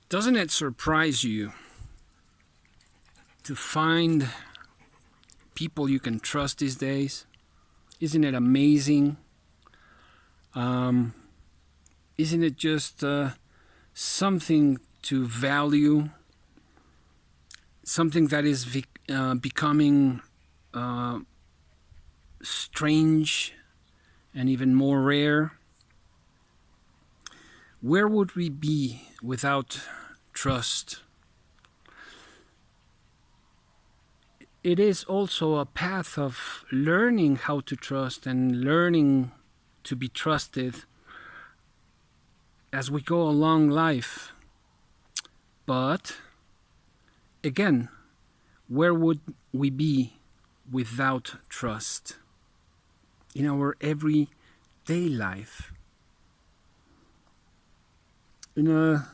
Doesn't it surprise you to find people you can trust these days? Isn't it amazing? Isn't it just something to value? Something that is becoming strange and even more rare? Where would we be without trust? It is also a path of learning how to trust and learning to be trusted as we go along life. But again, where would we be without trust in our everyday life? In a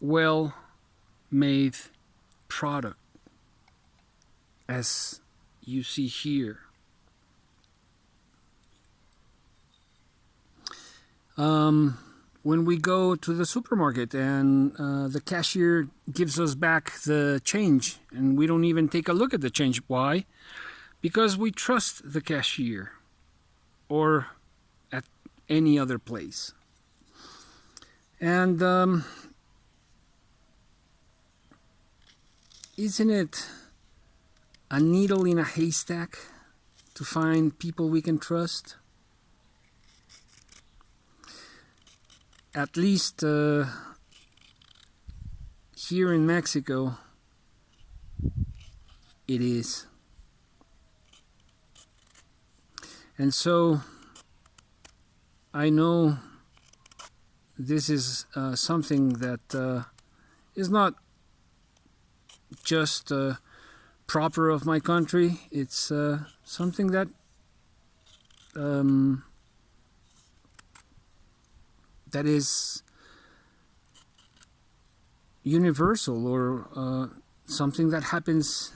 well-made product, as you see here. When we go to the supermarket and the cashier gives us back the change and we don't even take a look at the change. Why? Because we trust the cashier, or at any other place. And isn't it a needle in a haystack to find people we can trust? At least here in Mexico, it is. And so I know this is something that is not just proper of my country. It's something that that is universal, or something that happens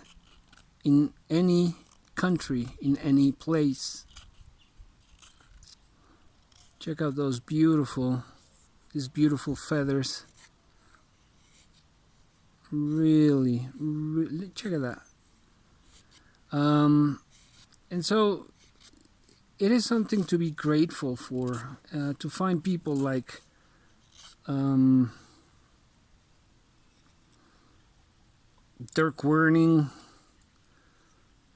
in any country, in any place. Check out these beautiful feathers. Really, check out that. And so it is something to be grateful for, to find people like Dirk Werning,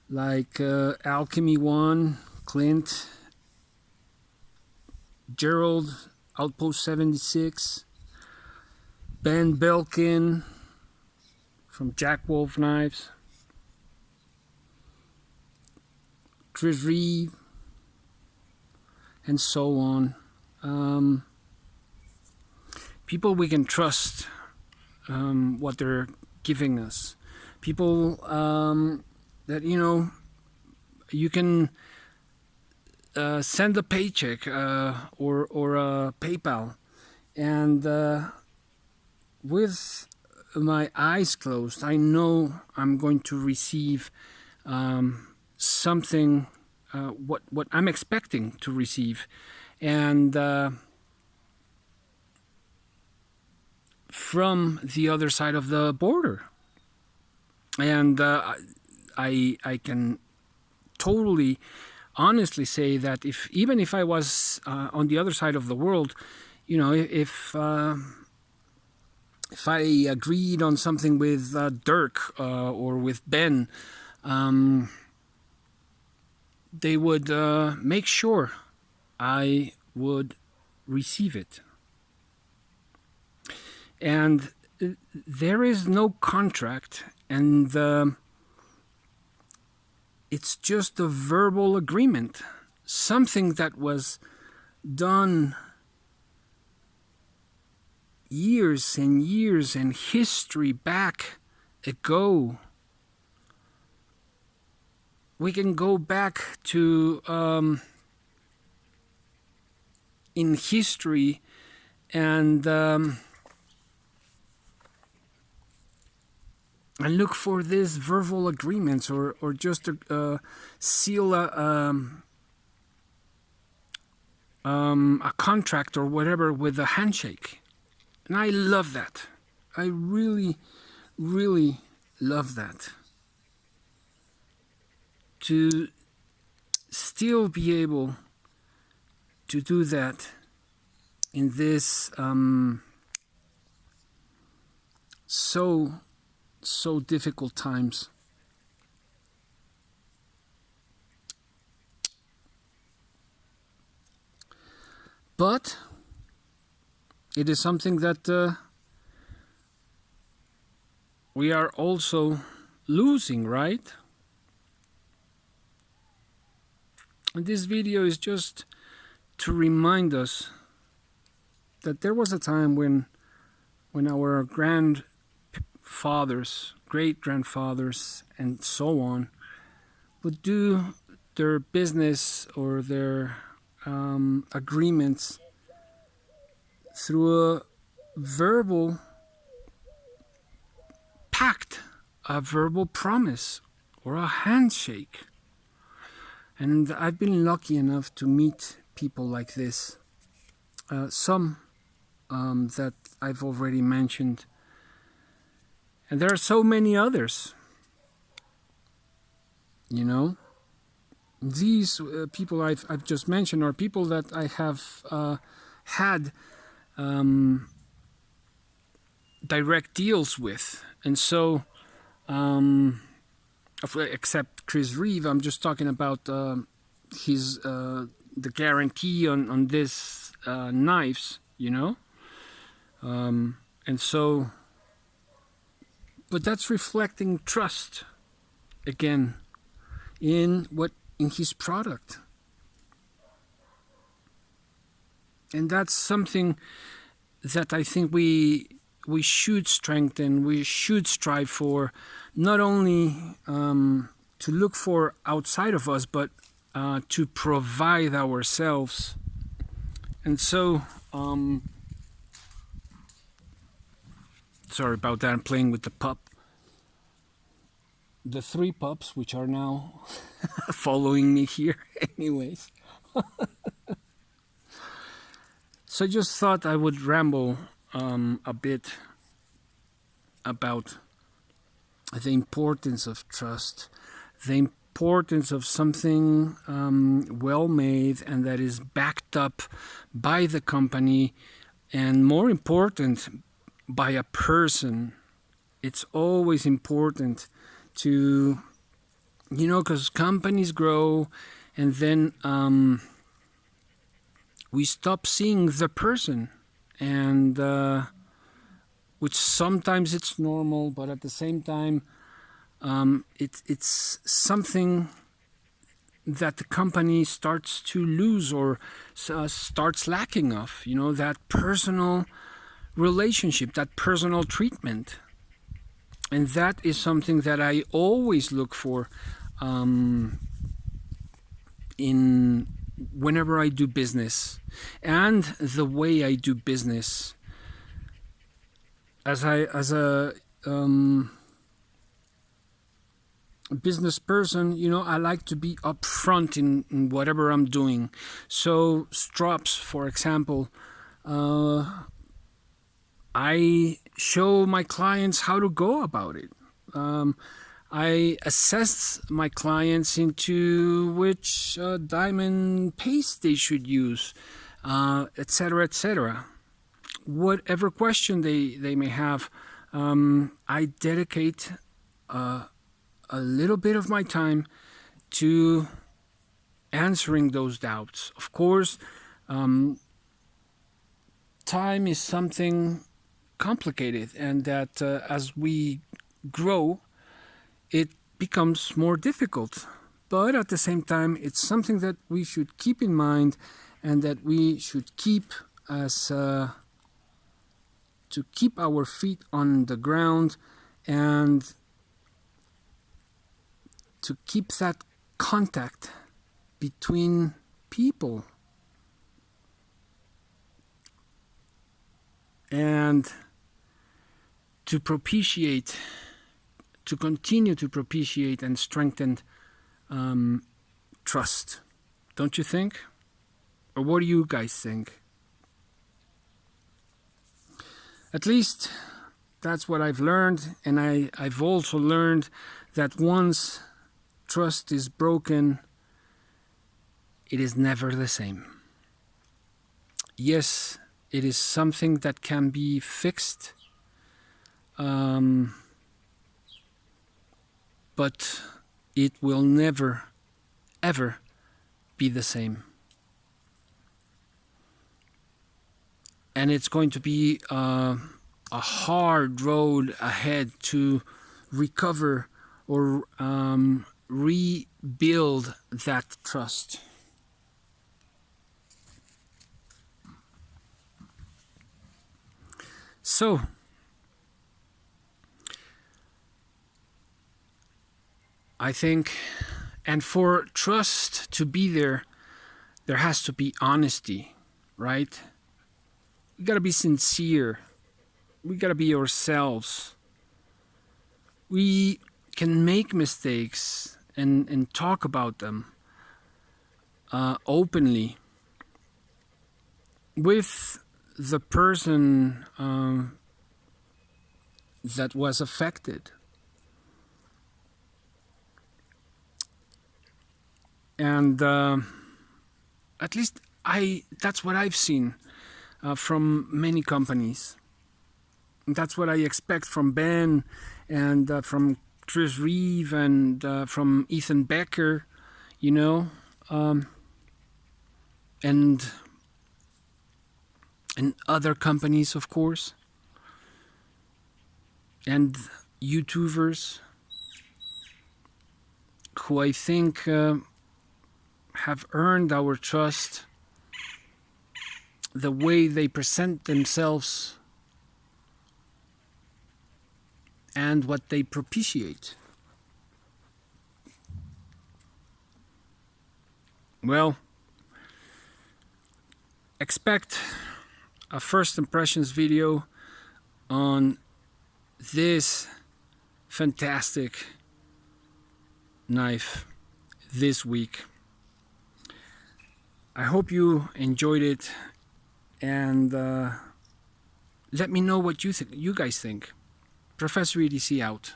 like Alchemy One, Clint, Gerald, Outpost 76, Ben Belkin from Jack Wolf Knives, Chris Reeve, and so on. People we can trust, what they're giving us. People that, you can send a paycheck or a PayPal, and with my eyes closed, I know I'm going to receive something, what I'm expecting to receive, and from the other side of the border. And I can totally honestly say that even if I was on the other side of the world, if I agreed on something with Dirk or with Ben, they would make sure I would receive it. And there is no contract, and it's just a verbal agreement, something that was done years and years in history back ago. We can go back to in history and look for these verbal agreements, or just seal a contract or whatever with a handshake. And I love that. I really, really love that. To still be able to do that in this so difficult times. But it is something that we are also losing, right? And this video is just to remind us that there was a time when our grandfathers, great-grandfathers, and so on would do their business or their agreements through a verbal pact, a verbal promise, or a handshake. And I've been lucky enough to meet people like this. Some that I've already mentioned. And there are so many others. You know? These people I've just mentioned are people that I have had direct deals with. And so, except Chris Reeve, I'm just talking about his the guarantee on this knives, you know? And so, but that's reflecting trust again in his product. And that's something that I think we should strengthen, we should strive for, not only to look for outside of us, but to provide ourselves. And so, sorry about that, I'm playing with the pup. The 3 pups, which are now following me here anyways. So I just thought I would ramble a bit about the importance of trust, the importance of something well made and that is backed up by the company, and more important, by a person. It's always important to, you know, because companies grow and then we stop seeing the person, and which sometimes it's normal, but at the same time it's something that the company starts to lose or starts lacking of, you know, that personal relationship, that personal treatment. And that is something that I always look for in whenever I do business, and the way I do business. As a business person, you know, I like to be upfront in whatever I'm doing. So strops, for example, I show my clients how to go about it. I assess my clients into which diamond paste they should use, etc., etc. Whatever question they may have, I dedicate a little bit of my time to answering those doubts. Of course, time is something complicated, and that as we grow, it becomes more difficult. But at the same time, it's something that we should keep in mind, and that we should keep as to keep our feet on the ground, and to keep that contact between people. And to continue to propitiate and strengthen trust. Don't you think? Or what do you guys think? At least that's what I've learned, and I've also learned that once trust is broken, it is never the same. Yes, it is something that can be fixed, but it will never, ever be the same. And it's going to be a hard road ahead to recover or rebuild that trust. So, I think, and for trust to be there, there has to be honesty, right? We gotta be sincere. We gotta be ourselves. We can make mistakes and talk about them openly with the person that was affected. And at least that's what I've seen from many companies. And that's what I expect from Ben and from Chris Reeve and from Ethan Becker, you know, and other companies, of course, and YouTubers who I think have earned our trust, the way they present themselves and what they propitiate. Well, expect a first impressions video on this fantastic knife this week. I hope you enjoyed it, and let me know what you guys think. Professor EDC out.